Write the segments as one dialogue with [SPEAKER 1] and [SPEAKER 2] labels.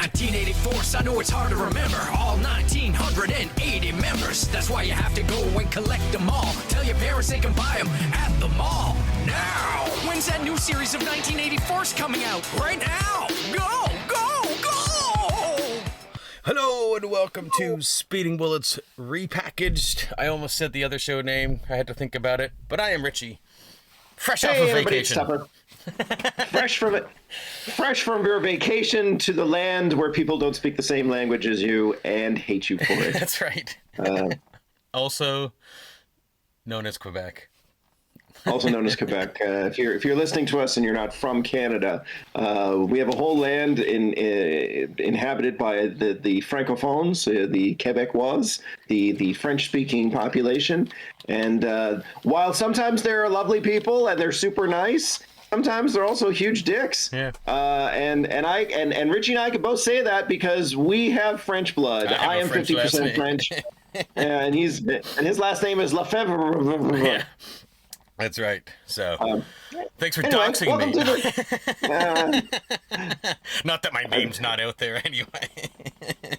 [SPEAKER 1] 1984, I know it's hard to remember. All 1,980 members. That's why you have to go and collect them all. Tell your parents they can buy them at the mall. Now! When's that new series of 1984s coming out? Right now! Go! Go! Go!
[SPEAKER 2] Hello and welcome to Speeding Bullets Repackaged. I almost said the other show name. I had to think about it. But I am Richie. Fresh off of vacation.
[SPEAKER 3] Fresh from your vacation to the land where people don't speak the same language as you and hate you for it.
[SPEAKER 2] That's right. Also known as Quebec.
[SPEAKER 3] Also known as Quebec. If you're listening to us and you're not from Canada, we have a whole land inhabited by the francophones, the Quebecois, the French-speaking population. And while sometimes they're lovely people and they're super nice, sometimes they're also huge dicks.
[SPEAKER 2] Yeah.
[SPEAKER 3] And Richie and I can both say that because we have French blood. I am 50% French, and his last name is Lefebvre.
[SPEAKER 2] Yeah. That's right. So, thanks for doxing me. Not that my name's not out there anyway.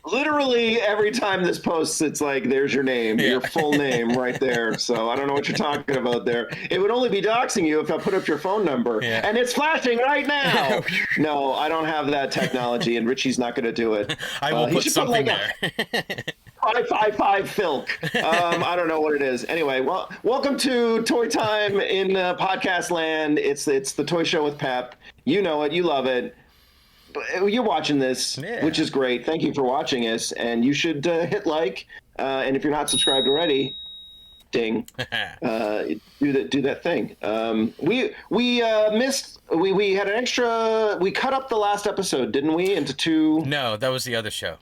[SPEAKER 3] Literally every time this posts, it's like, there's your name, your full name right there. So I don't know what you're talking about there. It would only be doxing you if I put up your phone number. Yeah. And it's flashing right now. No, I don't have that technology, and Richie's not going to do it.
[SPEAKER 2] I will put something there.
[SPEAKER 3] 555 Filk. I don't know what it is. Anyway, well, welcome to Toy Time in podcast land. It's the toy show with Pep. You know it. You love it. You're watching this, which is great. Thank you for watching us. And you should hit like. And if you're not subscribed already, ding. Do that thing. We missed. We had an extra. We cut up the last episode, didn't we? Into two.
[SPEAKER 2] No, that was the other show.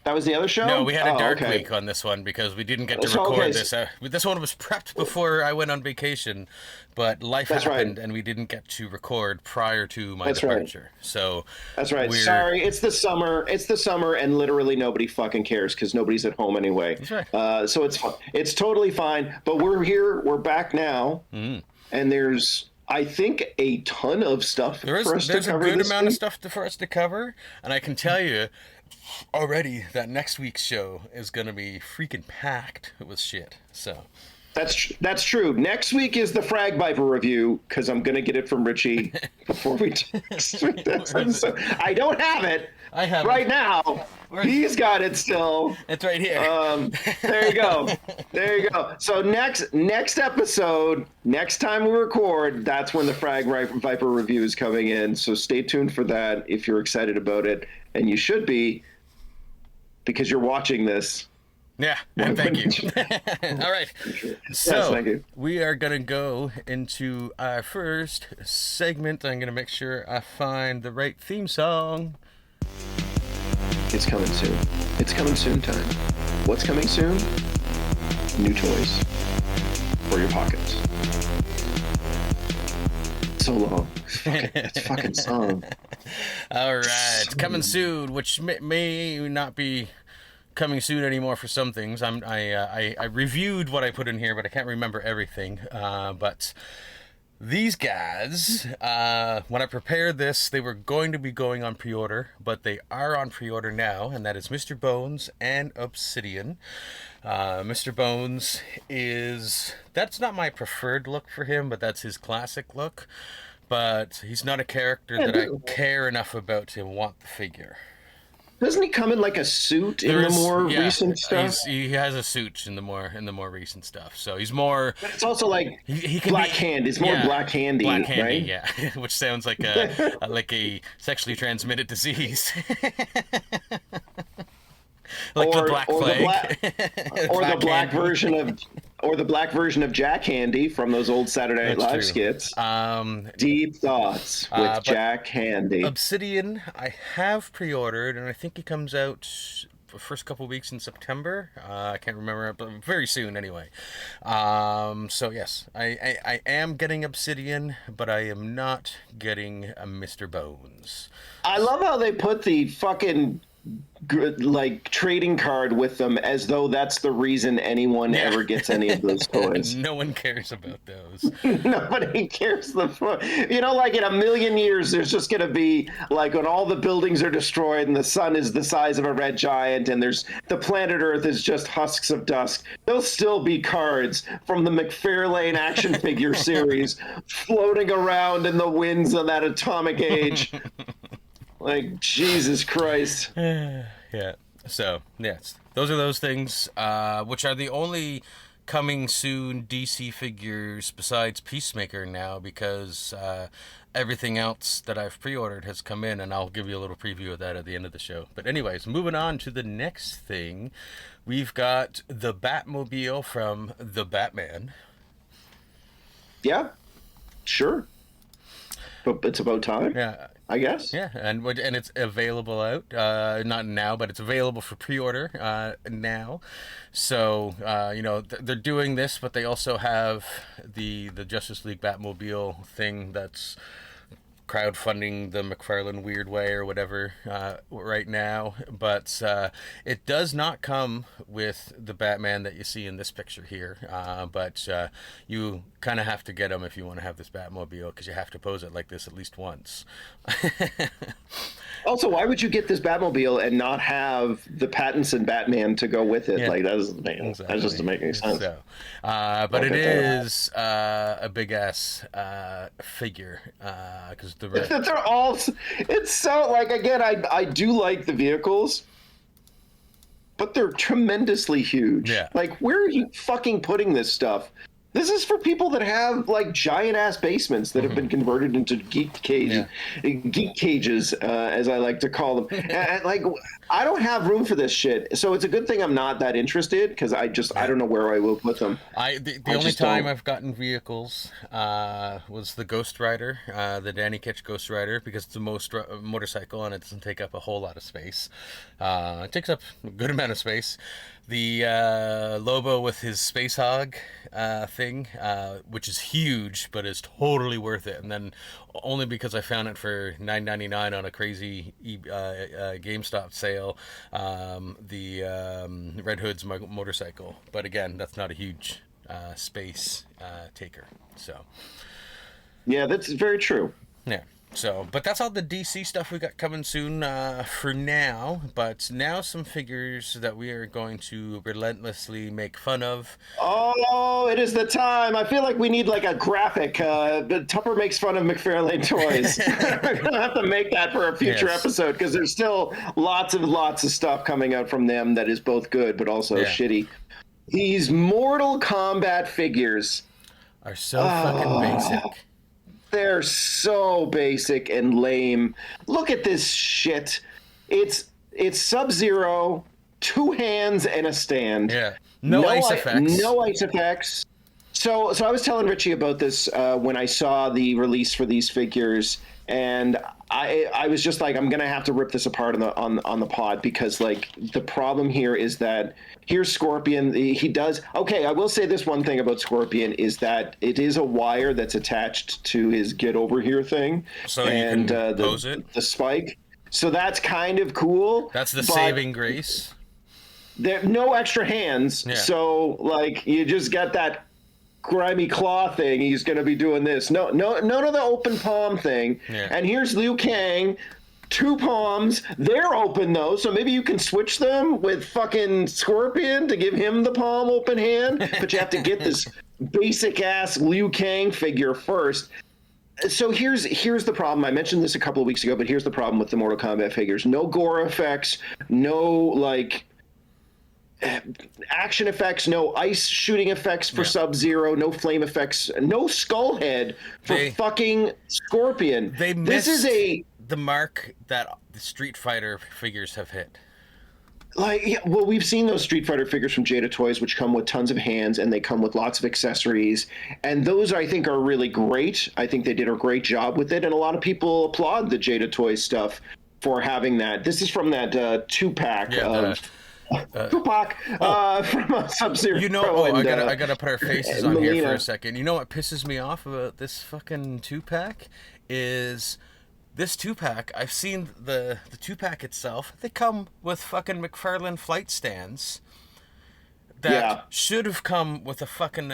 [SPEAKER 3] That was the other show?
[SPEAKER 2] No, we had a dark week on this one because we didn't get to record this. This one was prepped before I went on vacation, but life happened and we didn't get to record prior to my departure. Right. So
[SPEAKER 3] that's right. Sorry, it's the summer. It's the summer, and literally nobody fucking cares because nobody's at home anyway.
[SPEAKER 2] That's right.
[SPEAKER 3] So it's fun. It's totally fine. But we're here. We're back now, and there's, I think, a ton of stuff for us to cover. There's a good amount
[SPEAKER 2] of stuff for us to cover, and I can tell you already that next week's show is going to be freaking packed with shit. So
[SPEAKER 3] that's true. Next week is the Frag Viper review because I'm going to get it from Richie before we so I don't have it.
[SPEAKER 2] I have
[SPEAKER 3] right now. He's got it still.
[SPEAKER 2] It's right here.
[SPEAKER 3] There you go. There you go. So next episode, next time we record, that's when the Frag Viper review is coming in. So stay tuned for that if you're excited about it, and you should be because you're watching this.
[SPEAKER 2] Yeah, and thank you. All right. So
[SPEAKER 3] thank you.
[SPEAKER 2] We are going to go into our first segment. I'm going to make sure I find the right theme song.
[SPEAKER 3] It's coming soon. It's coming soon time. What's coming soon? New toys for your pockets. So long. It's fucking song.
[SPEAKER 2] All right. Coming soon, which may not be coming soon anymore for some things. I reviewed what I put in here, but I can't remember everything. But these guys, when I prepared this, they were going to be going on pre-order, but they are on pre-order now, and that is Mr. Bones and Obsidian. Mr. Bones that's not my preferred look for him, but that's his classic look. But he's not a character that I care enough about to want the figure.
[SPEAKER 3] Doesn't he come in like a suit in the more recent stuff?
[SPEAKER 2] He has a suit in the more recent stuff. So he's more.
[SPEAKER 3] But it's also like he can Black Hand. It's more Black Handy, right?
[SPEAKER 2] Yeah, which sounds like a sexually transmitted disease. Like the Black Plague.
[SPEAKER 3] The Black version of Jack Handy from those old Saturday Night Live skits. Deep Thoughts with Jack Handy.
[SPEAKER 2] Obsidian, I have pre-ordered, and I think it comes out the first couple weeks in September. I can't remember, but very soon anyway. So yes, I am getting Obsidian, but I am not getting a Mr. Bones.
[SPEAKER 3] I love how they put the fucking like trading card with them, as though that's the reason anyone ever gets any of those toys.
[SPEAKER 2] No one cares about those.
[SPEAKER 3] Nobody cares. Like in a million years, there's just going to be like when all the buildings are destroyed and the sun is the size of a red giant and there's the planet Earth is just husks of dust. There'll still be cards from the McFarlane action figure series floating around in the winds of that atomic age. Like, Jesus Christ.
[SPEAKER 2] Yeah. So, yes. Those are those things, which are the only coming soon DC figures besides Peacemaker now, because everything else that I've pre-ordered has come in, and I'll give you a little preview of that at the end of the show. But anyways, moving on to the next thing, we've got the Batmobile from The Batman.
[SPEAKER 3] Yeah, sure. But it's about time.
[SPEAKER 2] Yeah.
[SPEAKER 3] I guess.
[SPEAKER 2] Yeah, and it's available out, not now, but it's available for pre-order now. So, they're doing this, but they also have the Justice League Batmobile thing that's crowdfunding the McFarlane weird way or whatever right now. But it does not come with the Batman that you see in this picture here. But you kind of have to get him if you want to have this Batmobile, because you have to pose it like this at least once.
[SPEAKER 3] Also, why would you get this Batmobile and not have the Pattinson Batman to go with it?
[SPEAKER 2] Yeah.
[SPEAKER 3] That doesn't make any sense.
[SPEAKER 2] So, but it is a big ass figure, because
[SPEAKER 3] they're all. It's so like, again, I do like the vehicles, but they're tremendously huge.
[SPEAKER 2] Yeah.
[SPEAKER 3] Like, where are you fucking putting this stuff? This is for people that have like giant ass basements that have been converted into geek cages, as I like to call them. And, like, I don't have room for this shit, so it's a good thing I'm not that interested, because I don't know where I will put them.
[SPEAKER 2] The only time I've gotten vehicles was the Ghost Rider, the Danny Ketch Ghost Rider, because it's the most motorcycle and it doesn't take up a whole lot of space. It takes up a good amount of space. The Lobo with his Space Hog thing, which is huge, but is totally worth it. And then only because I found it for $9.99 on a crazy GameStop sale, the Red Hood's motorcycle. But again, that's not a huge space taker. So
[SPEAKER 3] yeah, that's very true.
[SPEAKER 2] yeah. So, but that's all the DC stuff we got coming soon for now. But now some figures that we are going to relentlessly make fun of.
[SPEAKER 3] Oh, it is the time. I feel like we need like a graphic. But Tupper makes fun of McFarlane toys. We're going to have to make that for a future episode, because there's still lots of stuff coming out from them that is both good but also shitty. These Mortal Kombat figures
[SPEAKER 2] are so fucking basic.
[SPEAKER 3] They're so basic and lame. Look at this shit. It's Sub-Zero, 2 hands and a stand.
[SPEAKER 2] Yeah. No ice effects.
[SPEAKER 3] No ice effects. So I was telling Richie about this when I saw the release for these figures, and I was just like, I'm gonna have to rip this apart on the pod, because like the problem here is that here's Scorpion. He does okay. I will say this one thing about Scorpion is that it is a wire that's attached to his get over here thing,
[SPEAKER 2] so
[SPEAKER 3] and
[SPEAKER 2] you can pose it.
[SPEAKER 3] The spike. So that's kind of cool.
[SPEAKER 2] That's the saving grace.
[SPEAKER 3] There no extra hands, so like you just got that grimy claw thing. He's going to be doing this. None of the open palm thing. Yeah. And here's Liu Kang, 2 palms. They're open though, so maybe you can switch them with fucking Scorpion to give him the palm open hand. But you have to get this basic ass Liu Kang figure first. So here's the problem. I mentioned this a couple of weeks ago, but here's the problem with the Mortal Kombat figures. No gore effects, no like action effects, no ice shooting effects for Sub-Zero, no flame effects, no skull head for fucking Scorpion.
[SPEAKER 2] They missed the mark that the Street Fighter figures have hit.
[SPEAKER 3] Like, yeah, well, we've seen those Street Fighter figures from Jada Toys, which come with tons of hands and they come with lots of accessories. And those, I think, are really great. I think they did a great job with it. And a lot of people applaud the Jada Toys stuff for having that. This is from that 2-pack of... Tupac from Sub-Zero.
[SPEAKER 2] I gotta put our faces on here for a second. You know what pisses me off about this fucking 2-pack is this 2-pack, I've seen the 2-pack itself. They come with fucking McFarlane flight stands that should have come with a fucking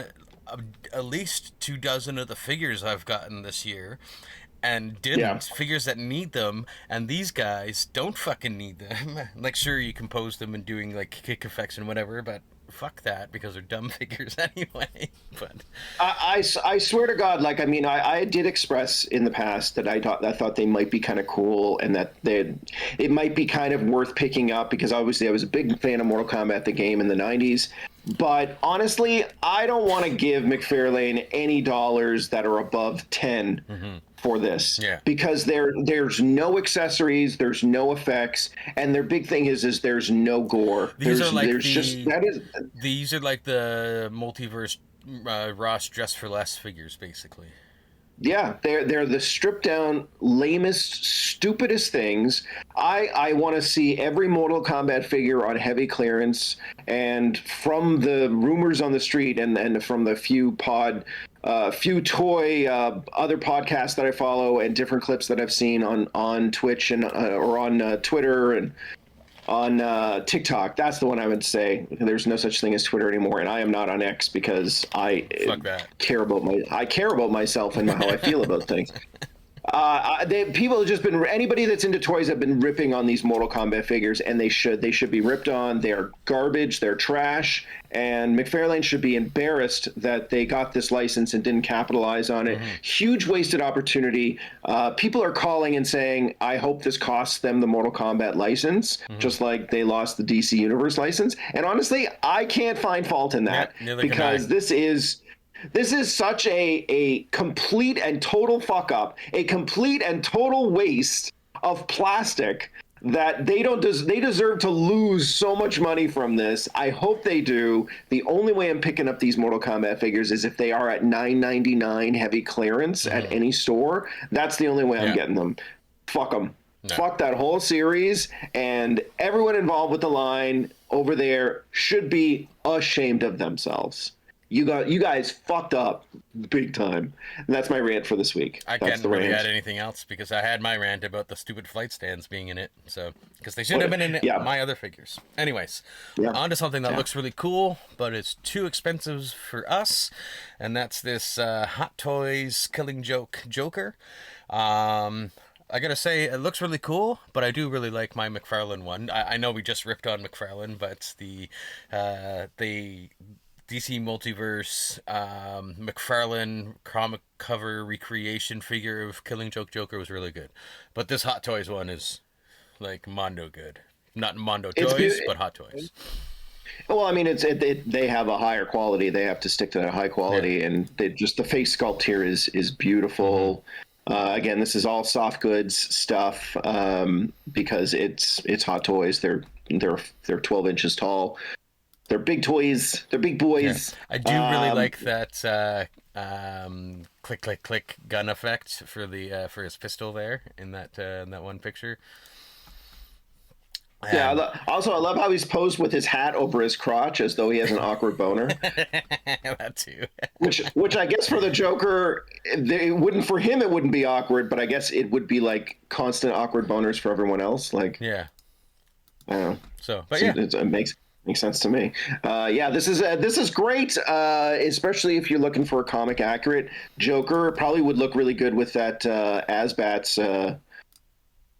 [SPEAKER 2] at least 24 of the figures I've gotten this year, and didn't. Figures that need them, and these guys don't fucking need them. Like, sure, you compose them and doing like kick effects and whatever, but fuck that, because they're dumb figures anyway. But
[SPEAKER 3] I swear to God, like, I mean, I did express in the past that I thought they might be kind of cool, and that it might be kind of worth picking up, because obviously I was a big fan of Mortal Kombat the game in the 90s. But honestly, I don't want to give McFarlane any dollars that are above 10 for this, because there's no accessories, there's no effects, and their big thing is there's no gore.
[SPEAKER 2] These are like these are like the multiverse Ross Dress for Less figures, basically.
[SPEAKER 3] Yeah, they're the stripped down, lamest, stupidest things. I want to see every Mortal Kombat figure on heavy clearance, and from the rumors on the street and from the few toy other podcasts that I follow and different clips that I've seen on Twitch and or on Twitter and on TikTok. That's the one I would say. There's no such thing as Twitter anymore, and I am not on X because I care about myself and how I feel about things. People have just been, anybody that's into toys have been ripping on these Mortal Kombat figures, and they should be ripped on. They're garbage, they're trash, and McFarlane should be embarrassed that they got this license and didn't capitalize on it. Huge wasted opportunity. People are calling and saying, I hope this costs them the Mortal Kombat license, just like they lost the DC Universe license. And honestly, I can't find fault in that, because this is such a complete and total fuck up, a complete and total waste of plastic, that they deserve to lose so much money from this. I hope they do. The only way I'm picking up these Mortal Kombat figures is if they are at $9.99 heavy clearance at any store. That's the only way I'm getting them. Fuck them. No. Fuck that whole series, and everyone involved with the line over there should be ashamed of themselves. You guys fucked up big time. And that's my rant for this week.
[SPEAKER 2] I can't really add anything else, because I had my rant about the stupid flight stands being in it. So, because they should have been in my other figures. Anyways, on to something that looks really cool, but it's too expensive for us. And that's this Hot Toys Killing Joke Joker. I gotta say, it looks really cool, but I do really like my McFarlane one. I know we just ripped on McFarlane, but the DC Multiverse McFarlane comic cover recreation figure of Killing Joke Joker was really good. But this Hot Toys one is like Mondo good. Not Mondo Toys, but Hot Toys.
[SPEAKER 3] Well, I mean, they have a higher quality. They have to stick to that high quality, and the face sculpt here is beautiful. Again, this is all soft goods stuff, because it's Hot Toys. They're 12 inches tall. They're big toys. They're big boys.
[SPEAKER 2] Yeah. I do really like that click click click gun effect for his pistol there in that one picture.
[SPEAKER 3] I love how he's posed with his hat over his crotch as though he has an awkward boner.
[SPEAKER 2] That too.
[SPEAKER 3] which I guess for the Joker, it wouldn't be awkward, but I guess it would be like constant awkward boners for everyone else. Like, I don't know.
[SPEAKER 2] So, but
[SPEAKER 3] it makes sense to me. This is great, especially if you're looking for a comic accurate Joker. Probably would look really good with that Asbats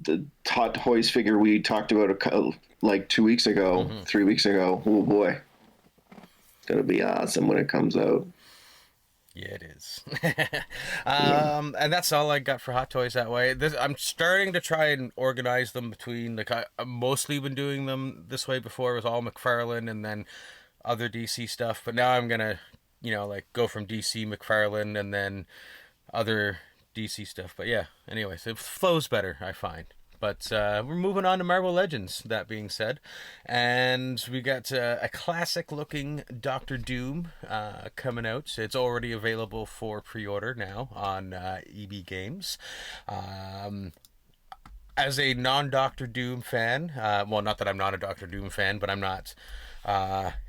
[SPEAKER 3] the Hot Toys figure we talked about like 2 weeks ago, 3 weeks ago. Oh boy, it's gonna be awesome when it comes out.
[SPEAKER 2] Yeah, it is. And that's all I got for Hot Toys that way. I'm starting to try and organize them between, like, I've mostly been doing them this way before. It was all McFarlane and then other DC stuff. But now I'm going to, go from DC, McFarlane, and then other DC stuff. But yeah, anyways, it flows better, I find. But we're moving on to Marvel Legends, that being said. And we got a classic-looking Doctor Doom coming out. It's already available for pre-order now on EB Games. As a non-Doctor Doom fan, well, not that I'm not a Doctor Doom fan, but I'm not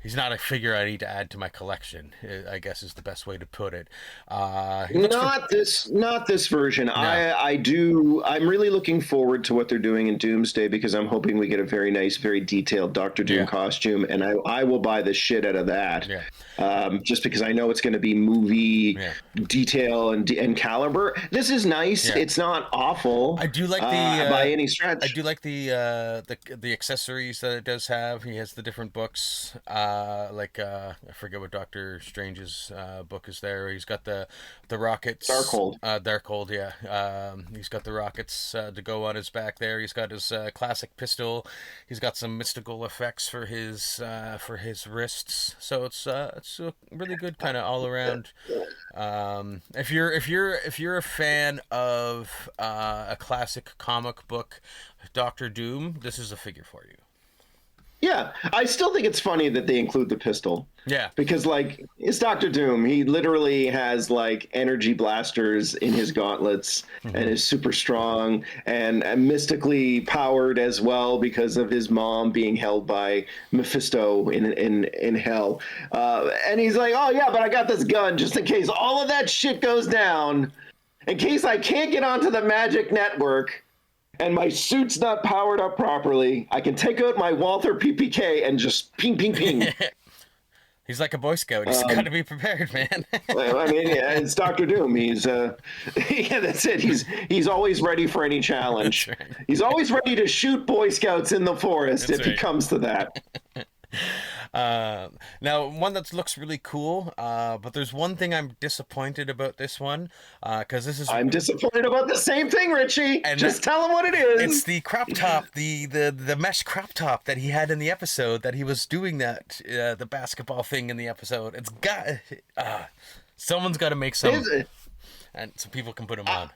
[SPEAKER 2] He's not a figure I need to add to my collection, I guess is the best way to put it.
[SPEAKER 3] Not this version.
[SPEAKER 2] No.
[SPEAKER 3] I'm really looking forward to what they're doing in Doomsday, because I'm hoping we get a very nice, very detailed Doctor Doom costume, and I will buy the shit out of that.
[SPEAKER 2] Yeah.
[SPEAKER 3] Just because I know it's going to be movie detail and caliber. This is nice. Yeah. It's not awful.
[SPEAKER 2] I do like
[SPEAKER 3] by any stretch.
[SPEAKER 2] I do like the accessories that it does have. He has the different books. I forget what Doctor Strange's book is there. He's got the rockets. Darkhold, yeah. He's got the rockets to go on his back there. He's got his classic pistol. He's got some mystical effects for his wrists. So it's a really good kind of all around. If you're a fan of a classic comic book, Doctor Doom, this is a figure for you.
[SPEAKER 3] Yeah, I still think it's funny that they include the pistol.
[SPEAKER 2] Yeah.
[SPEAKER 3] Because, like, it's Doctor Doom. He literally has, like, energy blasters in his gauntlets and is super strong and mystically powered as well because of his mom being held by Mephisto in hell. And he's like, oh, yeah, but I got this gun just in case all of that shit goes down. In case I can't get onto the magic network and my suit's not powered up properly, I can take out my Walther PPK and just ping, ping, ping.
[SPEAKER 2] He's like a Boy Scout. He's got to be prepared, man.
[SPEAKER 3] I mean, yeah, it's Doctor Doom. He's, that's it. He's always ready for any challenge. Right. He's always ready to shoot Boy Scouts in the forest if it comes to that.
[SPEAKER 2] Now, one that looks really cool, but there's one thing I'm disappointed about this one, because this is...
[SPEAKER 3] I'm disappointed about the same thing, Richie. And just tell him what it is.
[SPEAKER 2] It's the crop top, the mesh crop top that he had in the episode, that he was doing that, the basketball thing in the episode. It's got... someone's got to make some, and so people can put them on.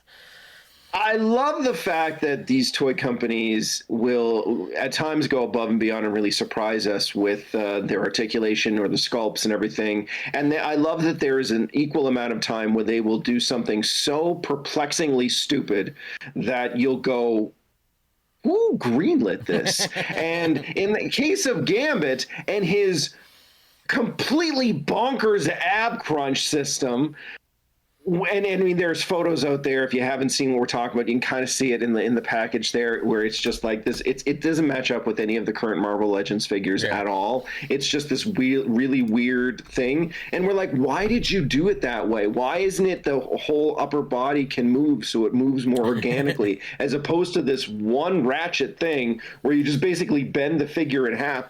[SPEAKER 3] I love the fact that these toy companies will at times go above and beyond and really surprise us with their articulation or the sculpts and everything. And I love that there is an equal amount of time where they will do something so perplexingly stupid that you'll go, who greenlit this? And in the case of Gambit and his completely bonkers ab crunch system, and I mean, there's photos out there. If you haven't seen what we're talking about, you can kind of see it in the package there, where it's just like this. It doesn't match up with any of the current Marvel Legends figures at all. It's just this really weird thing, and we're like, why did you do it that way? Why isn't it the whole upper body can move so it moves more organically, as opposed to this one ratchet thing where you just basically bend the figure in half?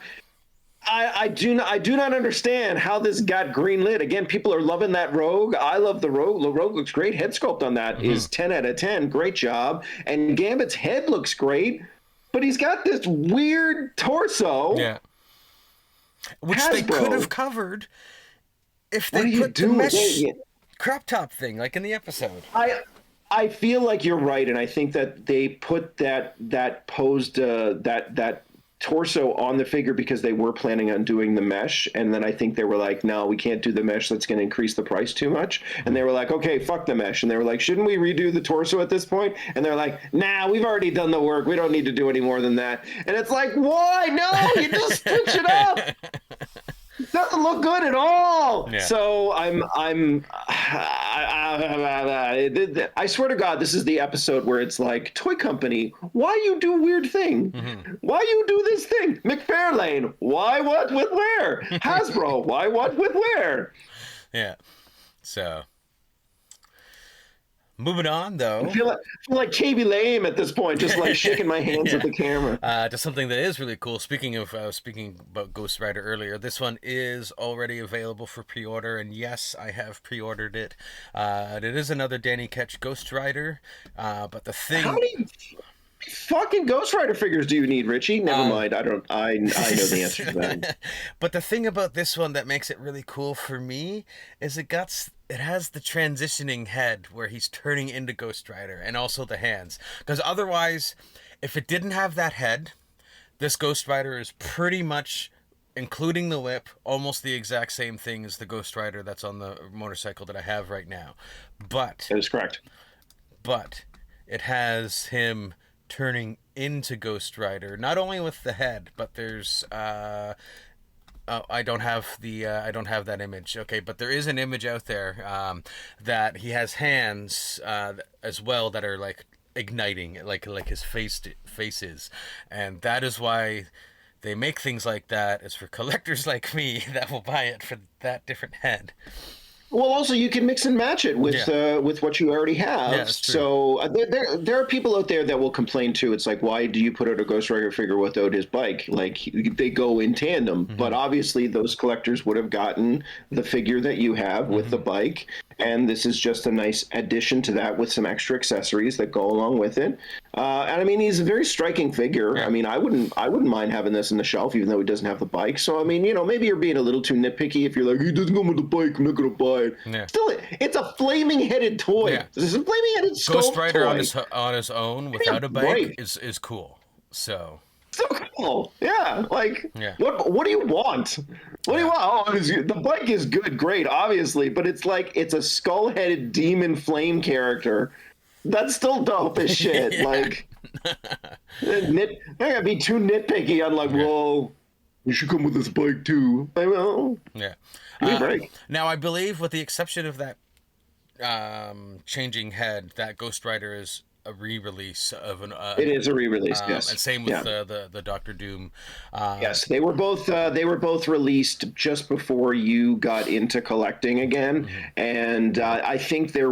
[SPEAKER 3] I do not understand how this got greenlit. Again, people are loving that Rogue. I love the Rogue. The Rogue looks great. Head sculpt on that is 10 out of 10. Great job. And Gambit's head looks great, but he's got this weird torso.
[SPEAKER 2] Yeah. Which
[SPEAKER 3] Hasbro,
[SPEAKER 2] they could have covered if they put the mesh crop top thing, like in the episode.
[SPEAKER 3] I feel like you're right, and I think that they put that posed that torso on the figure because they were planning on doing the mesh, and then I think they were like, no, we can't do the mesh, that's going to increase the price too much. And they were like, okay, fuck the mesh. And they were like, shouldn't we redo the torso at this point? And they're like, nah, we've already done the work, we don't need to do any more than that. And it's like, why? No, you just switch it up. It doesn't look good at all. Yeah. So I swear to God, this is the episode where it's like, toy company, why you do weird thing? Why you do this thing? McFarlane, why, what, with where? Hasbro, why, what, with where?
[SPEAKER 2] Yeah. So moving on, though.
[SPEAKER 3] I feel like KB Lame at this point, just like shaking my hands at the camera.
[SPEAKER 2] To something that is really cool. Speaking about Ghost Rider earlier, this one is already available for pre-order, and yes, I have pre-ordered it. It is another Danny Ketch Ghost Rider, but the thing. How many
[SPEAKER 3] fucking Ghost Rider figures do you need, Richie? Never mind. I know the answer to that.
[SPEAKER 2] But the thing about this one that makes it really cool for me is it has the transitioning head where he's turning into Ghost Rider, and also the hands. Because otherwise, if it didn't have that head, this Ghost Rider is pretty much, including the whip, almost the exact same thing as the Ghost Rider that's on the motorcycle that I have right now. But
[SPEAKER 3] that is correct.
[SPEAKER 2] But it has him turning into Ghost Rider, not only with the head, but there's Oh, I don't have that image. Okay, but there is an image out there that he has hands as well that are like igniting, like his face is, and that is why they make things like that. Is for collectors like me that will buy it for that different head.
[SPEAKER 3] Well, also you can mix and match it with what you already have.
[SPEAKER 2] Yeah, that's true.
[SPEAKER 3] So there are people out there that will complain too. It's like, why do you put out a Ghost Rider figure without his bike? Like they go in tandem. But obviously those collectors would have gotten the figure that you have with the bike, and this is just a nice addition to that with some extra accessories that go along with it. And I mean, he's a very striking figure.
[SPEAKER 2] Yeah.
[SPEAKER 3] I mean, I wouldn't mind having this in the shelf, even though he doesn't have the bike. So I mean, maybe you're being a little too nitpicky if you're like, he doesn't come with the bike, I'm not gonna buy it.
[SPEAKER 2] Yeah.
[SPEAKER 3] Still, it's a flaming headed toy.
[SPEAKER 2] Yeah.
[SPEAKER 3] This is a flaming headed sculpt
[SPEAKER 2] Ghost Rider
[SPEAKER 3] toy.
[SPEAKER 2] on his own without a bike
[SPEAKER 3] right.
[SPEAKER 2] is cool. So.
[SPEAKER 3] So cool. Yeah. Like,
[SPEAKER 2] Yeah.
[SPEAKER 3] What do you want? What do you want? Oh, the bike is good, great, obviously, but it's like it's a skull headed demon flame character. That's still dope as shit.
[SPEAKER 2] Yeah.
[SPEAKER 3] Like, I gotta be too nitpicky. I'm like, whoa, you should come with this bike too. I will.
[SPEAKER 2] Yeah.
[SPEAKER 3] Give me a break.
[SPEAKER 2] Now, I believe, with the exception of that changing head, that Ghost Rider is a re-release of an.
[SPEAKER 3] It is a re-release, yes.
[SPEAKER 2] And same with the Doctor Doom.
[SPEAKER 3] Yes, they were both released just before you got into collecting again, and I think they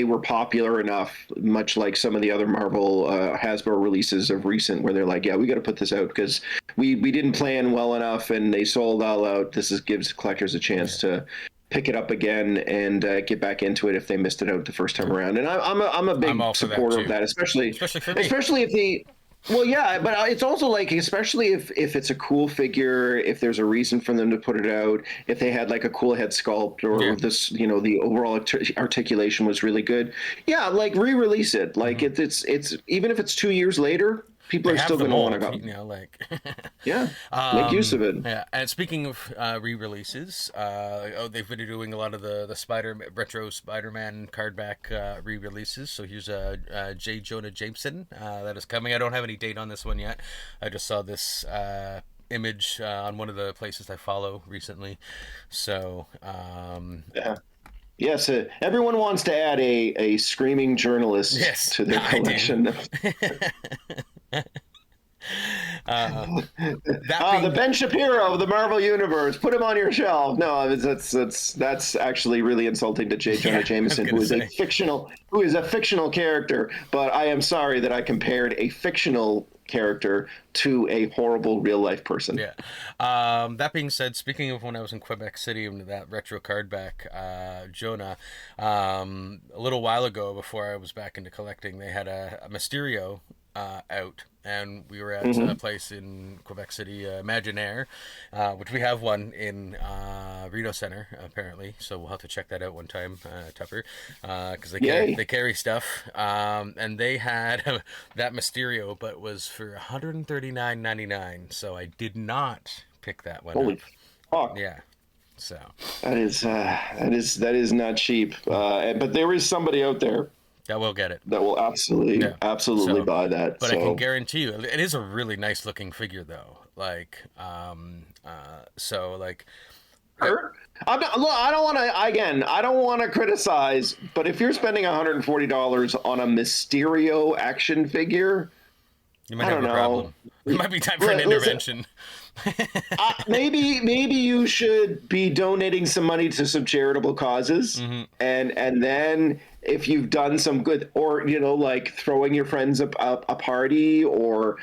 [SPEAKER 3] were popular enough, much like some of the other Marvel Hasbro releases of recent, where they're like, yeah, we got to put this out because we didn't plan well enough, and they sold all out. Gives collectors a chance to pick it up again and get back into it if they missed it out the first time around. And I'm a big supporter of that, especially
[SPEAKER 2] for me.
[SPEAKER 3] Especially if the well, yeah, but it's also like, especially if it's a cool figure, if there's a reason for them to put it out, if they had like a cool head sculpt or this, the overall articulation was really good. Yeah, like re-release it. Like it's even if it's 2 years later, people are still going to want to go.
[SPEAKER 2] Like
[SPEAKER 3] yeah, make use of it.
[SPEAKER 2] Yeah, and speaking of re-releases, they've been doing a lot of the retro Spider-Man cardback re-releases. So here's J. Jonah Jameson that is coming. I don't have any date on this one yet. I just saw this image on one of the places I follow recently. So
[SPEAKER 3] yeah. Yes, everyone wants to add a screaming journalist to their collection. The Ben Shapiro of the Marvel Universe. Put him on your shelf. No, that's actually really insulting to J. Jonah Jameson, who is a fictional character. But I am sorry that I compared a fictional character to a horrible real life person.
[SPEAKER 2] Yeah. That being said, speaking of when I was in Quebec City and that retro card back, Jonah, a little while ago before I was back into collecting, they had a Mysterio out, and we were at a place in Quebec City, Imaginaire, which we have one in Rideau Center apparently, so we'll have to check that out one time, Tupper, because they carry stuff, and they had that Mysterio, but was for $139.99, so I did not pick that one.
[SPEAKER 3] Holy fuck!
[SPEAKER 2] Yeah. So
[SPEAKER 3] that is not cheap, but there is somebody out there
[SPEAKER 2] that will get it.
[SPEAKER 3] That will absolutely buy that.
[SPEAKER 2] But I can guarantee you, it is a really nice looking figure, though. Like, so like.
[SPEAKER 3] I don't want to. Again, I don't want to criticize, but if you're spending $140 on a Mysterio action figure,
[SPEAKER 2] you might have a problem. It might be time for an intervention.
[SPEAKER 3] Maybe you should be donating some money to some charitable causes, and then if you've done some good, or like throwing your friends a party, or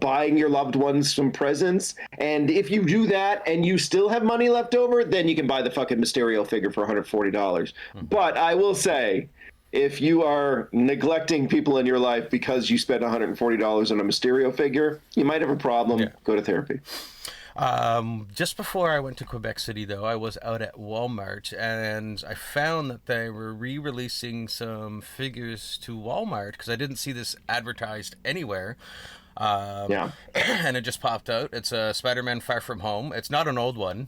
[SPEAKER 3] buying your loved ones some presents, and if you do that and you still have money left over, then you can buy the fucking Mysterio figure for $140. But I will say, if you are neglecting people in your life because you spent $140 on a Mysterio figure, you might have a problem. Yeah. Go to therapy.
[SPEAKER 2] Just before I went to Quebec City, though, I was out at Walmart, and I found that they were re-releasing some figures to Walmart, because I didn't see this advertised anywhere. And it just popped out. It's a Spider-Man Far From Home. It's not an old one,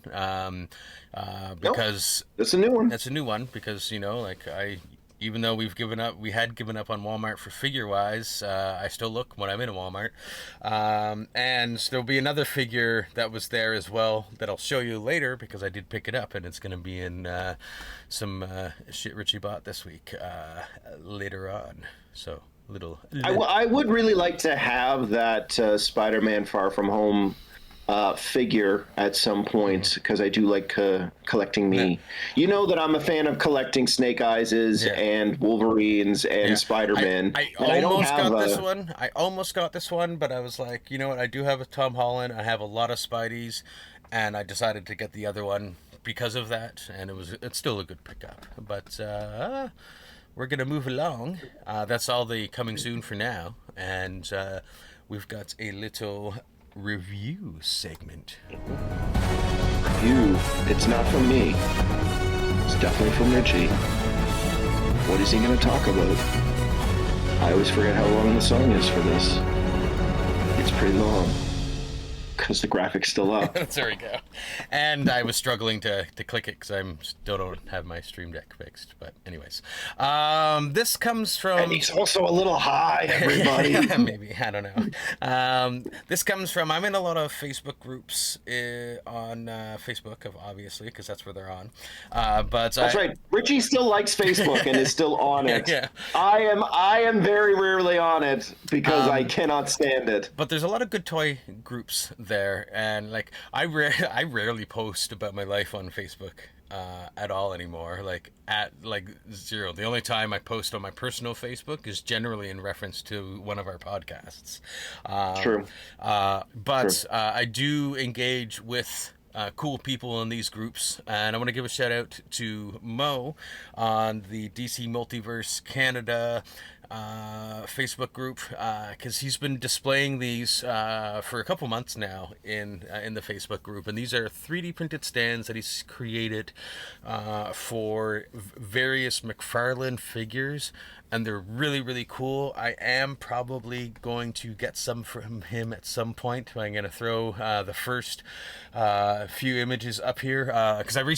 [SPEAKER 2] because
[SPEAKER 3] it's a new one.
[SPEAKER 2] It's a new one because like even though we had given up on Walmart for figure-wise, I still look when I'm in a Walmart. And there'll be another figure that was there as well that I'll show you later because I did pick it up, and it's going to be in some shit Richie bought this week later on. So,
[SPEAKER 3] I would really like to have that Spider-Man Far From Home figure at some point because I do like collecting me. Yeah. You know that I'm a fan of collecting Snake Eyeses and Wolverines and Spider-Man.
[SPEAKER 2] I almost got this one, but I was like, you know what? I do have a Tom Holland. I have a lot of Spideys, and I decided to get the other one because of that, and it's still a good pickup. But we're gonna move along. That's all the coming soon for now, and we've got a little review segment.
[SPEAKER 3] Review. It's not from me. It's definitely from Richie. What is he going to talk about? I always forget how long the song is for this. It's pretty long. Because the graphic's still up.
[SPEAKER 2] There we go. And I was struggling to click it because I still don't have my Stream Deck fixed. But anyways, this comes from...
[SPEAKER 3] And he's also a little high, everybody.
[SPEAKER 2] Maybe, I don't know. This comes from... I'm in a lot of Facebook groups on Facebook, obviously, because that's where they're on. That's
[SPEAKER 3] right. Richie still likes Facebook and is still on it.
[SPEAKER 2] Yeah.
[SPEAKER 3] I am very rarely on it because I cannot stand it.
[SPEAKER 2] But there's a lot of good toy groups there, and like I rarely post about my life on Facebook at all anymore, at zero. The only time I post on my personal Facebook is generally in reference to one of our podcasts.
[SPEAKER 3] True.
[SPEAKER 2] But I do engage with cool people in these groups, and I want to give a shout out to Mo on the DC Multiverse Canada Facebook group, because he's been displaying these for a couple months now in the Facebook group, and these are 3D printed stands that he's created for various McFarlane figures, and they're really, really cool. I am probably going to get some from him at some point. I'm going to throw the first few images up here because I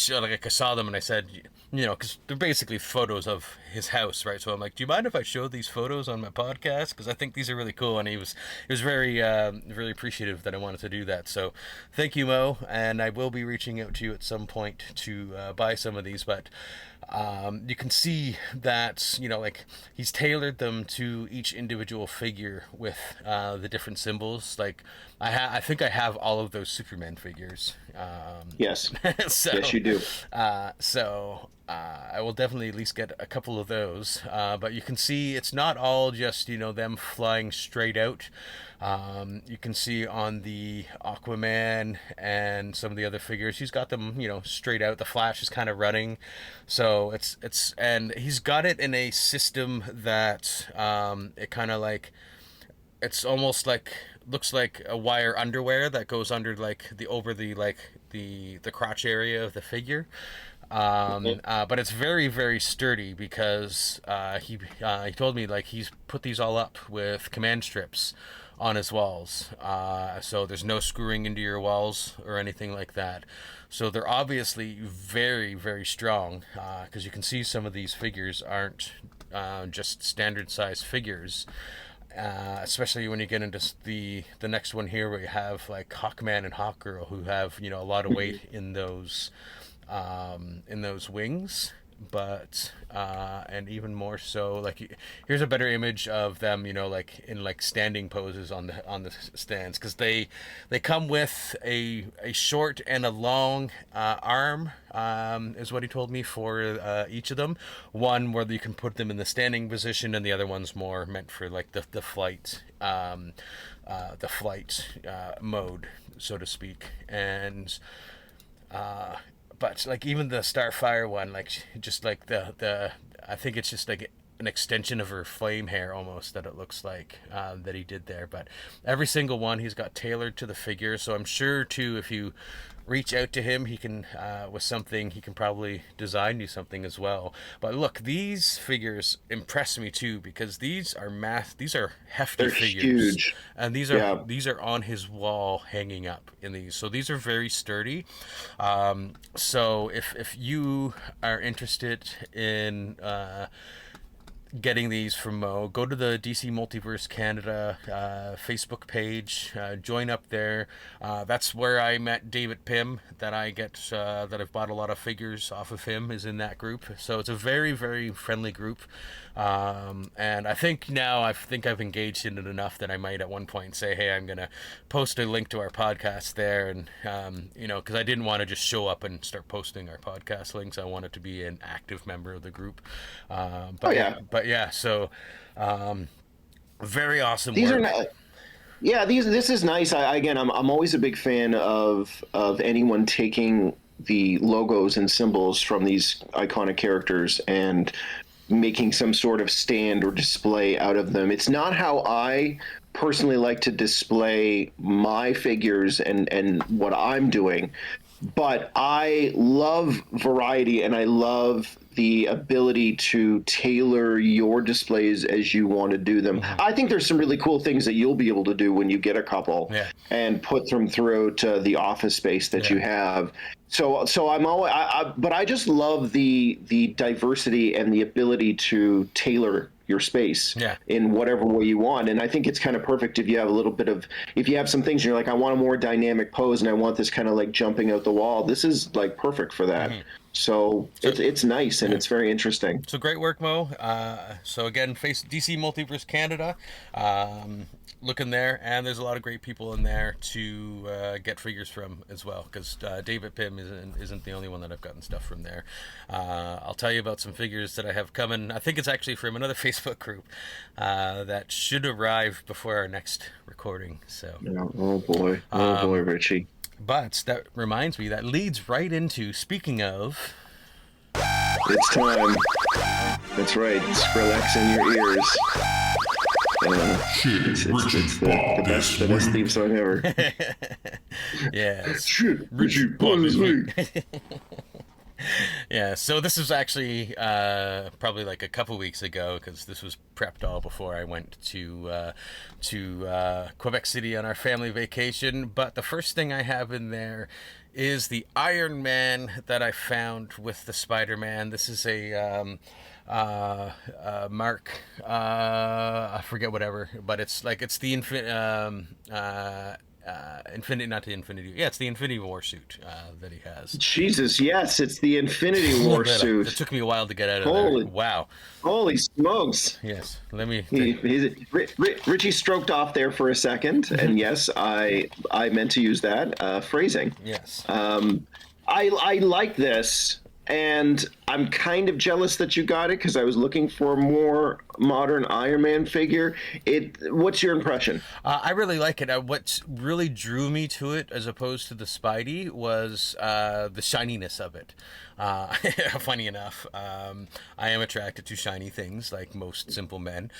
[SPEAKER 2] saw them and I said, because they're basically photos of his house, right? So I'm like, do you mind if I show these photos on my podcast? Because I think these are really cool, and he was very very appreciative that I wanted to do that. So thank you, Mo, and I will be reaching out to you at some point to buy some of these, but you can see that he's tailored them to each individual figure with the different symbols. Like I think I have all of those Superman figures.
[SPEAKER 3] Yes.
[SPEAKER 2] So,
[SPEAKER 3] yes, you do.
[SPEAKER 2] I will definitely at least get a couple of those. But you can see it's not all just them flying straight out. You can see on the Aquaman and some of the other figures, he's got them, straight out. The Flash is kind of running, so and he's got it in a system that it kind of it's almost looks like a wire underwear that goes under the crotch area of the figure. But it's very, very sturdy because he told me he's put these all up with command strips on his walls, so there's no screwing into your walls or anything like that. So they're obviously very, very strong, because you can see some of these figures aren't just standard size figures, especially when you get into the next one here where you have Hawkman and Hawkgirl, who have a lot of weight in those wings. But and even more so, here's a better image of them, in standing poses on the stands, because they come with a short and a long arm, is what he told me, for each of them. One where you can put them in the standing position, and the other one's more meant for the flight mode, so to speak. And but even the Starfire one, I think it's just an extension of her flame hair almost, that it looks like, that he did there. But every single one he's got tailored to the figure, so I'm sure too, if you reach out to him, he can with something, he can probably design you something as well. But look, these figures impress me too, because these are hefty. They're figures,
[SPEAKER 3] huge,
[SPEAKER 2] and these are on his wall hanging up in these, so these are very sturdy. So if you are interested in getting these from Mo, go to the DC Multiverse Canada Facebook page, join up there. That's where I met David Pym. That I've bought a lot of figures off of him, is in that group. So it's a very, very friendly group. And I think now I've engaged in it enough that I might at one point say, hey, I'm gonna post a link to our podcast there, and because I didn't want to just show up and start posting our podcast links. I wanted to be an active member of the group. So very awesome
[SPEAKER 3] These
[SPEAKER 2] work.
[SPEAKER 3] are not. Yeah, this is nice. I'm always a big fan of anyone taking the logos and symbols from these iconic characters and making some sort of stand or display out of them. It's not how I personally like to display my figures and what I'm doing, but I love variety, and I love the ability to tailor your displays as you want to do them. I think there's some really cool things that you'll be able to do when you get a couple and put them throughout the office space that you have. So but I just love the diversity and the ability to tailor your space in whatever way you want. And I think it's kind of perfect if you have if you have some things and you're like, I want a more dynamic pose and I want this kind of like jumping out the wall. This is like perfect for that. So it's nice and it's very interesting.
[SPEAKER 2] So great work, Mo. So again, DC Multiverse Canada. Look in there, and there's a lot of great people in there to get figures from as well, because David Pym isn't the only one that I've gotten stuff from there. I'll tell you about some figures that I have coming. I think it's actually from another Facebook group that should arrive before our next recording. So
[SPEAKER 3] oh boy, Richie.
[SPEAKER 2] But that reminds me, that leads right into, speaking of,
[SPEAKER 3] it's time. That's right, Skrillex in your ears. It's the best theme song ever.
[SPEAKER 2] Yeah.
[SPEAKER 3] Shit, Richie, Bob is me.
[SPEAKER 2] Yeah, so this was actually probably like a couple weeks ago, because this was prepped all before I went to Quebec City on our family vacation. But the first thing I have in there is the Iron Man that I found with the Spider-Man. This is a Mark, I forget whatever, but it's the it's the Infinity War suit that he has.
[SPEAKER 3] Jesus, yes, it's the Infinity War suit.
[SPEAKER 2] It took me a while to get out of there. Wow.
[SPEAKER 3] Holy smokes.
[SPEAKER 2] Yes, let me...
[SPEAKER 3] Richie stroked off there for a second, and yes, I meant to use that phrasing.
[SPEAKER 2] Yes.
[SPEAKER 3] I like this, and I'm kind of jealous that you got it, because I was looking for a more modern Iron Man figure. What's your impression?
[SPEAKER 2] I really like it. What really drew me to it, as opposed to the Spidey, was the shininess of it. Funny enough, I am attracted to shiny things, like most simple men.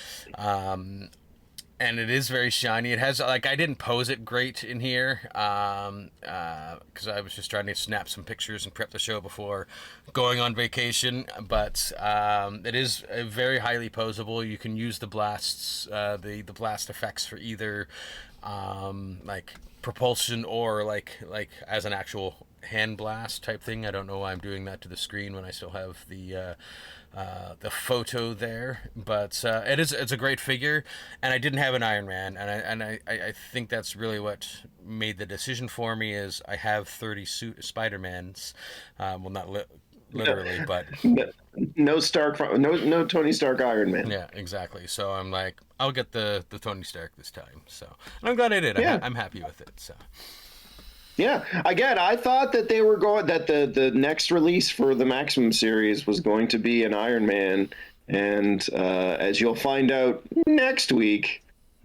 [SPEAKER 2] And it is very shiny. It has, like, I didn't pose it great in here, because I was just trying to snap some pictures and prep the show before going on vacation. But it is very highly posable. You can use the blasts, the blast effects for either like propulsion or like as an actual hand blast type thing. I don't know why I'm doing that to the screen when I still have the photo there, but it's a great figure, and I didn't have an Iron Man, and I think that's really what made the decision for me. Is I have 30 Spider-Mans, well, not literally, but
[SPEAKER 3] no Tony Stark Iron Man.
[SPEAKER 2] Yeah, exactly. So I'm like, I'll get the Tony Stark this time. So, and I'm glad I did.
[SPEAKER 3] Yeah.
[SPEAKER 2] I'm happy with it. So.
[SPEAKER 3] Yeah, again, I thought that the next release for the Maximum series was going to be an Iron Man, and as you'll find out next week,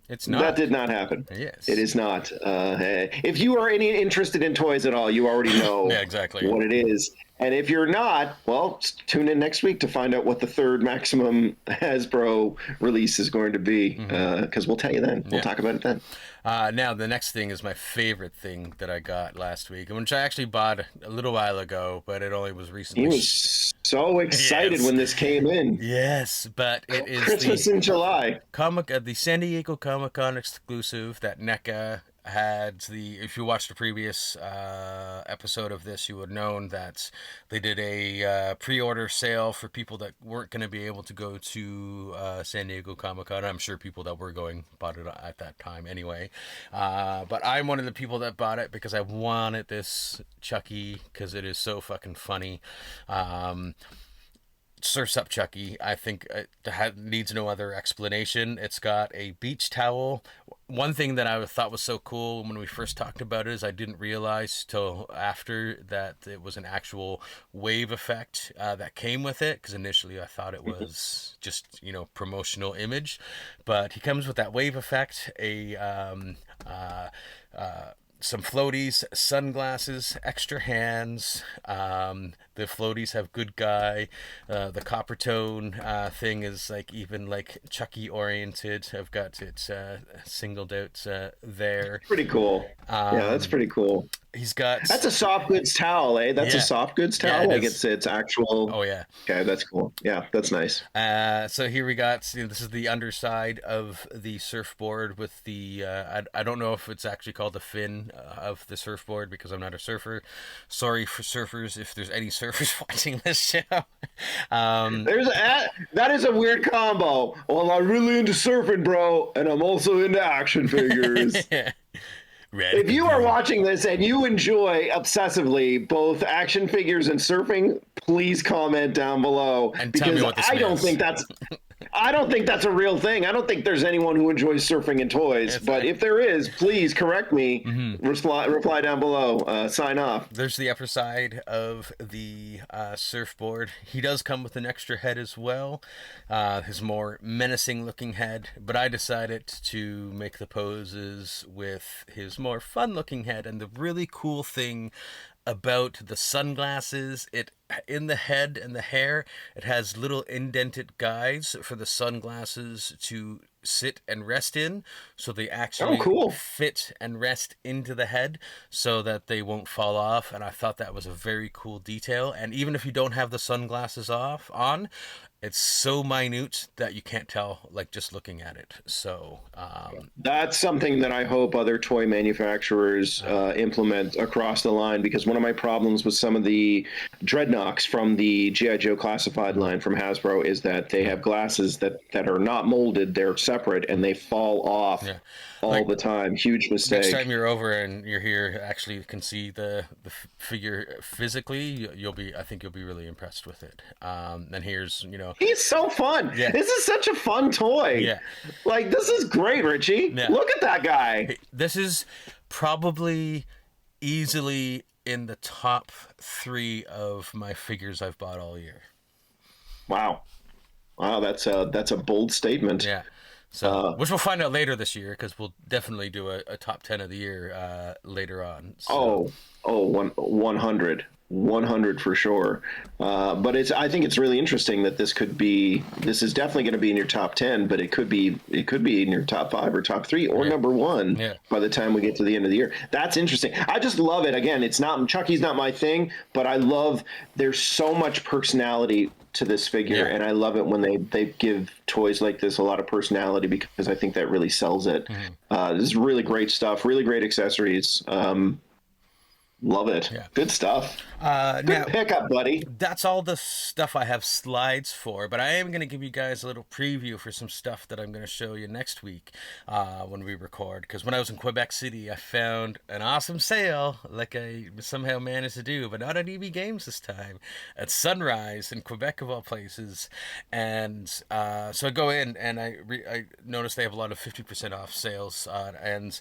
[SPEAKER 2] it's not.
[SPEAKER 3] That did not happen.
[SPEAKER 2] Yes,
[SPEAKER 3] it is not. If you are interested in toys at all, you already know
[SPEAKER 2] exactly
[SPEAKER 3] what it is. And if you're not, well, tune in next week to find out what the third Maximum Hasbro release is going to be, because we'll tell you then. We'll talk about it then.
[SPEAKER 2] Now, the next thing is my favorite thing that I got last week, which I actually bought a little while ago, but it only was recently.
[SPEAKER 3] He was so excited when this came in.
[SPEAKER 2] Yes, but it is
[SPEAKER 3] Christmas in July.
[SPEAKER 2] The San Diego Comic-Con exclusive that NECA if you watched the previous episode of this, you would have known that they did a pre-order sale for people that weren't going to be able to go to San Diego Comic-Con. I'm sure people that were going bought it at that time anyway. But I'm one of the people that bought it because I wanted this Chucky because it is so fucking funny. Surf's Up Chucky, I think needs no other explanation. It's got a beach towel. One thing that I thought was so cool when we first talked about it is I didn't realize till after that it was an actual wave effect that came with it, because initially I thought it was just, promotional image. But he comes with that wave effect, some floaties, sunglasses, extra hands. The floaties have good guy. The copper tone thing is even Chucky oriented. I've got it singled out there.
[SPEAKER 3] Pretty cool. Yeah, that's pretty cool. That's a soft goods towel, eh? That's a soft goods towel.
[SPEAKER 2] Yeah,
[SPEAKER 3] it's actual.
[SPEAKER 2] Oh yeah.
[SPEAKER 3] Okay, that's cool. Yeah, that's nice.
[SPEAKER 2] So here we got. This is the underside of the surfboard with the. I don't know if it's actually called the fin of the surfboard because I'm not a surfer. Sorry for surfers if there's any surfers watching this show.
[SPEAKER 3] That is a weird combo. Well, I'm really into surfing, bro, and I'm also into action figures. If you are watching this and you enjoy obsessively both action figures and surfing, please comment down below,
[SPEAKER 2] and
[SPEAKER 3] because
[SPEAKER 2] tell me what this
[SPEAKER 3] I don't
[SPEAKER 2] is.
[SPEAKER 3] think that's a real thing. I don't think there's anyone who enjoys surfing and toys. But if there is, please correct me. Reply down below. Sign off.
[SPEAKER 2] There's the upper side of the surfboard. He does come with an extra head as well, his more menacing looking head, but I decided to make the poses with his more fun looking head. And the really cool thing about the sunglasses, in the head and the hair, it has little indented guides for the sunglasses to sit and rest in, so they actually fit and rest into the head so that they won't fall off. And I thought that was a very cool detail. And even if you don't have the sunglasses on, it's so minute that you can't tell, just looking at it. So
[SPEAKER 3] that's something that I hope other toy manufacturers implement across the line, because one of my problems with some of the Dreadnoks from the G.I. Joe classified line from Hasbro is that they have glasses that are not molded, they're separate, and they fall off all the time. Huge mistake.
[SPEAKER 2] Next time you're over and you're here, actually can see the figure physically, I think you'll be really impressed with it. And here's,
[SPEAKER 3] he's so fun.
[SPEAKER 2] Yeah.
[SPEAKER 3] This is such a fun toy.
[SPEAKER 2] Yeah.
[SPEAKER 3] This is great, Richie. Yeah. Look at that guy.
[SPEAKER 2] This is probably easily in the top 3 of my figures I've bought all year.
[SPEAKER 3] Wow, that's a bold statement.
[SPEAKER 2] Yeah. So, which we'll find out later this year, because we'll definitely do a top 10 of the year later on. So. 100 for sure. But I think it's really interesting that this is definitely going to be in your top 10, but it could be in your top 5 or top 3 or number 1 by the time we get to the end of the year. That's interesting. I just love it. Again, Chucky's not my thing, but there's so much personality to this figure, and I love it when they give toys like this a lot of personality, because I think that really sells it. This is really great stuff, really great accessories. Love it. Yeah. Good stuff. Good pickup, buddy. That's all the stuff I have slides for, but I am going to give you guys a little preview for some stuff that I'm going to show you next week when we record. Because when I was in Quebec City, I found an awesome sale, like I somehow managed to do, but not at EB Games this time, at Sunrise in Quebec of all places. And so I go in and I noticed they have a lot of 50% off sales, and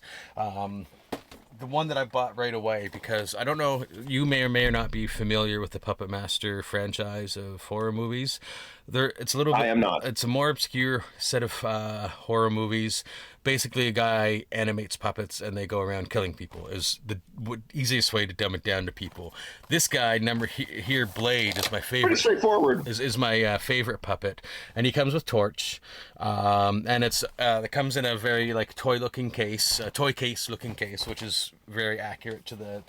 [SPEAKER 2] the one that I bought right away, because I don't know, you may or may not be familiar with the Puppet Master franchise of horror movies. It's a little bit,
[SPEAKER 3] I am not.
[SPEAKER 2] It's a more obscure set of horror movies. Basically, a guy animates puppets and they go around killing people. Is the easiest way to dumb it down to people. This guy, here, Blade, is my favorite.
[SPEAKER 3] Pretty straightforward.
[SPEAKER 2] Is my favorite puppet, and he comes with Torch, and it comes in a very toy case looking case, which is very accurate to the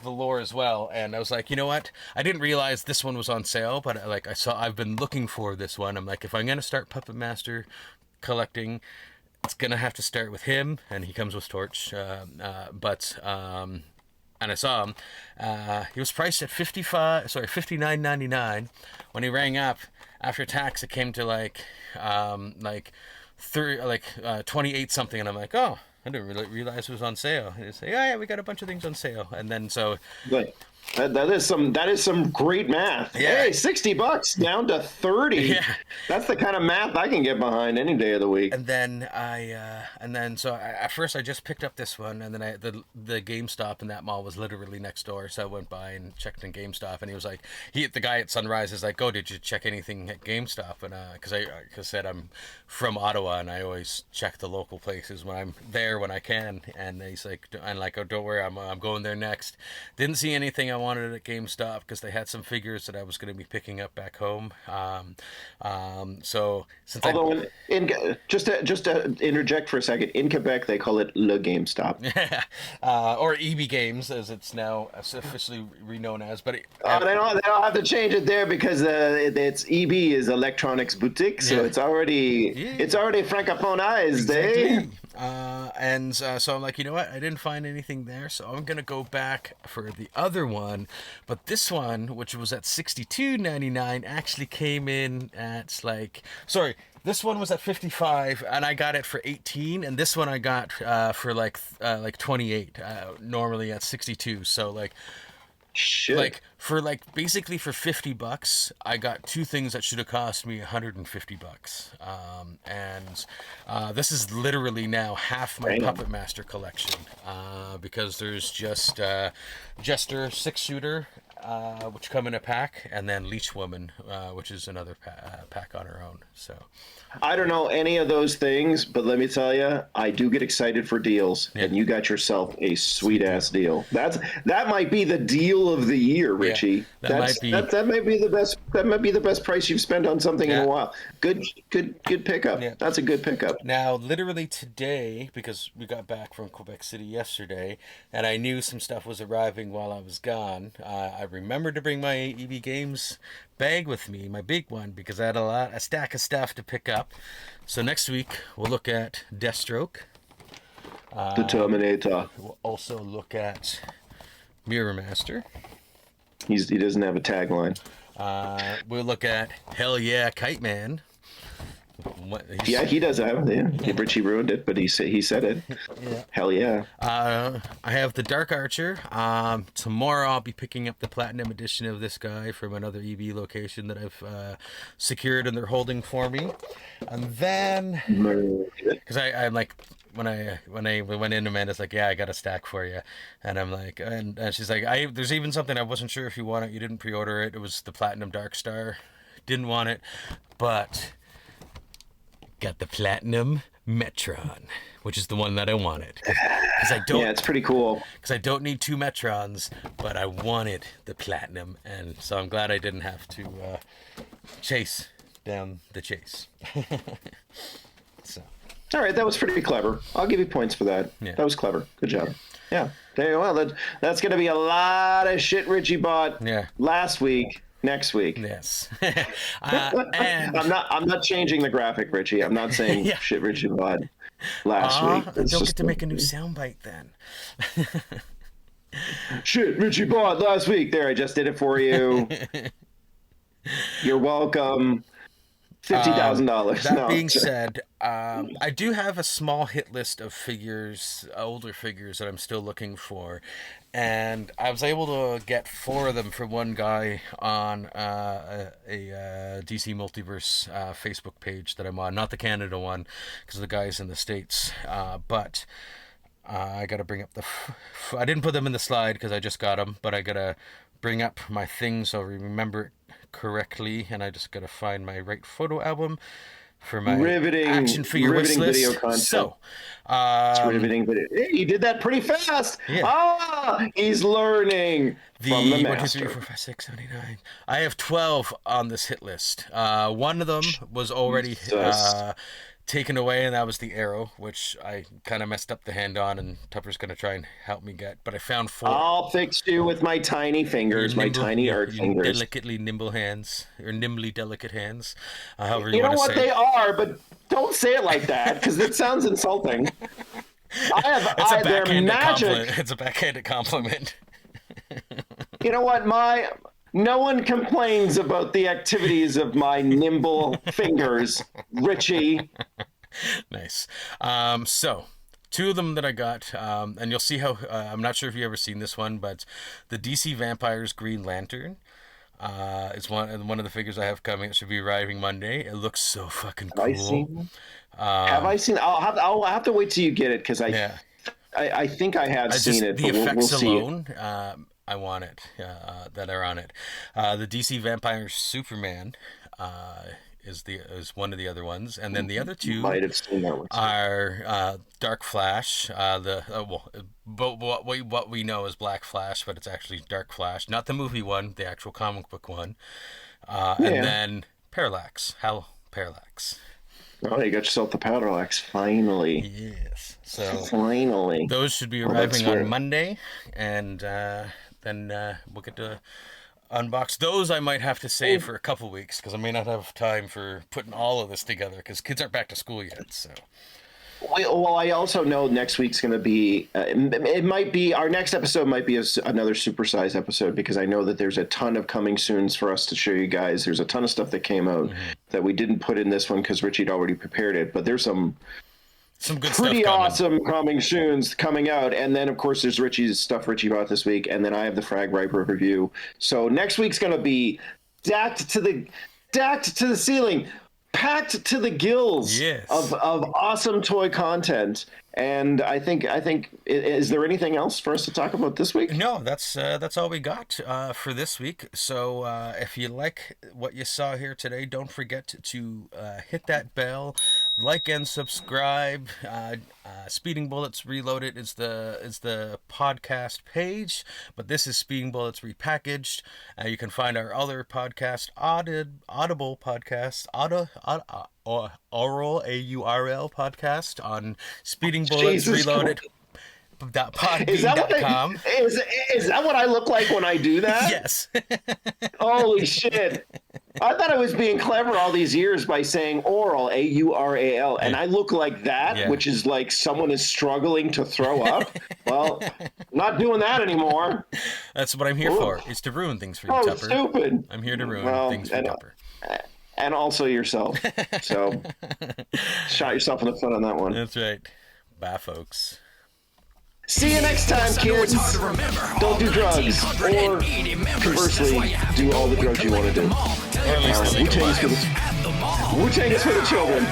[SPEAKER 2] lore as well. And I was like, you know what? I didn't realize this one was on sale, but I've been looking for this one. I'm like, if I'm gonna start Puppet Master collecting, it's gonna have to start with him, and he comes with Torch. And I saw him. He was priced at $59.99. When he rang up after tax, it came to like 28 something, and I'm like, oh, I didn't really realize it was on sale. He say, yeah, we got a bunch of things on sale, and then so.
[SPEAKER 3] Good. That is some great math.
[SPEAKER 2] Yeah.
[SPEAKER 3] Hey, $60 down to 30.
[SPEAKER 2] Yeah.
[SPEAKER 3] That's the kind of math I can get behind any day of the week.
[SPEAKER 2] And then at first I just picked up this one, and then the GameStop in that mall was literally next door, so I went by and checked in GameStop, and he was like, the guy at Sunrise is like, oh, did you check anything at GameStop? And because I said I'm from Ottawa, and I always check the local places when I'm there when I can, and he's like, oh, don't worry, I'm going there next. Didn't see anything I wanted at GameStop because they had some figures that I was going to be picking up back home. So since just to interject for a second, in Quebec they call it Le GameStop. Or EB Games as it's now officially renowned as. But
[SPEAKER 3] they don't have to change it there because it's EB is Electronics Boutique, so it's already francophonized, eh?
[SPEAKER 2] So I'm like, you know what? I didn't find anything there, so I'm gonna go back for the other one. But this one, which was at $62.99, actually came in at this one was at $55, and I got it for $18, and this one I got for like $28. Normally at $62, so like.
[SPEAKER 3] Shit.
[SPEAKER 2] Basically for $50, I got two things that should have cost me $150. This is literally now half my Puppet Master collection, because there's just Jester 6-shooter, which come in a pack, and then Leech Woman, which is another pack on her own. So
[SPEAKER 3] I don't know any of those things, but let me tell you, I do get excited for deals, and you got yourself a sweet ass deal. That might be the deal of the year, Richie.
[SPEAKER 2] Yeah,
[SPEAKER 3] that might be the best. That might be the best price you've spent on something in a while. Good pickup. Yeah. That's a good pickup.
[SPEAKER 2] Now, literally today, because we got back from Quebec City yesterday, and I knew some stuff was arriving while I was gone. I remembered to bring my EB Games bag with me, my big one, because I had a stack of stuff to pick up. So next week we'll look at Deathstroke,
[SPEAKER 3] the Terminator.
[SPEAKER 2] We'll also look at Mirror Master.
[SPEAKER 3] He doesn't have a tagline.
[SPEAKER 2] We'll look at Hell Yeah Kite Man.
[SPEAKER 3] Yeah, he does have it. Yeah. Richie ruined it, but he said it. Yeah. Hell yeah.
[SPEAKER 2] I have the Dark Archer. Tomorrow I'll be picking up the Platinum Edition of this guy from another EB location that I've secured and they're holding for me. And then, because I'm like, when I went in, Amanda's like, yeah, I got a stack for you. And I'm like, and she's like, there's even something I wasn't sure if you want it. You didn't pre-order it. It was the Platinum Dark Star. Didn't want it, but got the Platinum Metron, which is the one that I wanted.
[SPEAKER 3] Yeah, it's pretty cool.
[SPEAKER 2] Because I don't need two Metrons, but I wanted the Platinum, and so I'm glad I didn't have to chase down the chase. So.
[SPEAKER 3] All right, that was pretty clever. I'll give you points for that. Yeah. That was clever. Good job. Yeah. Well, that's going to be a lot of shit Richie bought last week. Next week.
[SPEAKER 2] Yes.
[SPEAKER 3] And I'm not changing the graphic, Richie. I'm not saying shit Richie bought last week.
[SPEAKER 2] I don't get to make a new soundbite then.
[SPEAKER 3] Shit Richie bought last week. There, I just did it for you. You're welcome. $50,000.
[SPEAKER 2] That being said, I do have a small hit list of figures, older figures that I'm still looking for, and I was able to get 4 of them for one guy on a DC Multiverse Facebook page that I'm on, not the Canada one, because the guy's in the States, but I got to bring up I didn't put them in the slide because I just got them, but I got to bring up my things so I remember it correctly, and I just got to find my right photo album for my action figure wish list.
[SPEAKER 3] Video content.
[SPEAKER 2] So,
[SPEAKER 3] it's riveting video. Hey, you did that pretty fast. Yeah. He's learning from the master. 1, 2, 3, 4, 5, 6, 7, 8, 9. I have 12 on this hit list. One of them was already taken away, and that was the arrow, which I kind of messed up the hand on, and Tupper's going to try and help me get, but I found 4. I'll fix you with my tiny fingers, my tiny art fingers.
[SPEAKER 2] Delicately nimble hands, or nimbly delicate hands, however
[SPEAKER 3] you
[SPEAKER 2] want to say.
[SPEAKER 3] You know what they are, but Don't say it like that, because it sounds insulting.
[SPEAKER 2] It's a
[SPEAKER 3] they're
[SPEAKER 2] backhanded
[SPEAKER 3] magic.
[SPEAKER 2] compliment. It's a backhanded compliment.
[SPEAKER 3] You know what? No one complains about the activities of my nimble fingers, Richie.
[SPEAKER 2] Nice. So, two of them that I got, and you'll see how, I'm not sure if you've ever seen this one, but the DC Vampires Green Lantern. It's one of the figures I have coming. It should be arriving Monday. It looks so fucking cool.
[SPEAKER 3] Have I seen? I'll have to wait till you get it, because I think I have seen it.
[SPEAKER 2] The
[SPEAKER 3] but
[SPEAKER 2] effects
[SPEAKER 3] we'll see
[SPEAKER 2] alone, I want it. That are on it. The DC Vampire Superman is one of the other ones, and then the other two
[SPEAKER 3] might have seen that one
[SPEAKER 2] are Dark Flash. But what we know is Black Flash, but it's actually Dark Flash, not the movie one, the actual comic book one. And then Parallax, Hal Parallax.
[SPEAKER 3] Oh, you got yourself the Parallax, finally.
[SPEAKER 2] Yes. So
[SPEAKER 3] finally,
[SPEAKER 2] those should be arriving on Monday, and then we'll get to unbox those. I might have to save for a couple weeks, because I may not have time for putting all of this together, because kids aren't back to school yet. So.
[SPEAKER 3] Well, I also know next week's going to be, it might be, our next episode might be another supersize episode, because I know that there's a ton of coming soons for us to show you guys. There's a ton of stuff that came out that we didn't put in this one because Richie'd already prepared it, but there's some
[SPEAKER 2] good
[SPEAKER 3] pretty
[SPEAKER 2] stuff
[SPEAKER 3] awesome coming soons coming out. And then, of course, there's Richie's stuff Richie bought this week, and then I have the Frag Riper review. So next week's going to be stacked to the ceiling, packed to the gills of awesome toy content. And I think is there anything else for us to talk about this week?
[SPEAKER 2] No, that's all we got for this week. So if you like what you saw here today, don't forget to hit that bell, like and subscribe. Speeding Bullets Reloaded is the podcast page, but this is Speeding Bullets Repackaged. You can find our other podcast, Audible podcast, Aural AURL podcast on Speeding Bullets Reloaded. Podbean.com.
[SPEAKER 3] Is that what I look like when I do that?
[SPEAKER 2] Yes.
[SPEAKER 3] Holy shit. I thought I was being clever all these years by saying oral, AURAL, and I look like that, which is like someone is struggling to throw up. Well, not doing that anymore.
[SPEAKER 2] That's what I'm here for, is to ruin things for you, Tupper.
[SPEAKER 3] Stupid.
[SPEAKER 2] I'm here to ruin things for Tupper.
[SPEAKER 3] And also yourself. So, shot yourself in the foot on that one.
[SPEAKER 2] That's right. Bye, folks.
[SPEAKER 3] See you next time, kids. Don't do drugs, or conversely, do all the drugs you want to do.
[SPEAKER 2] Or at least
[SPEAKER 3] Wu-Tang is for the children.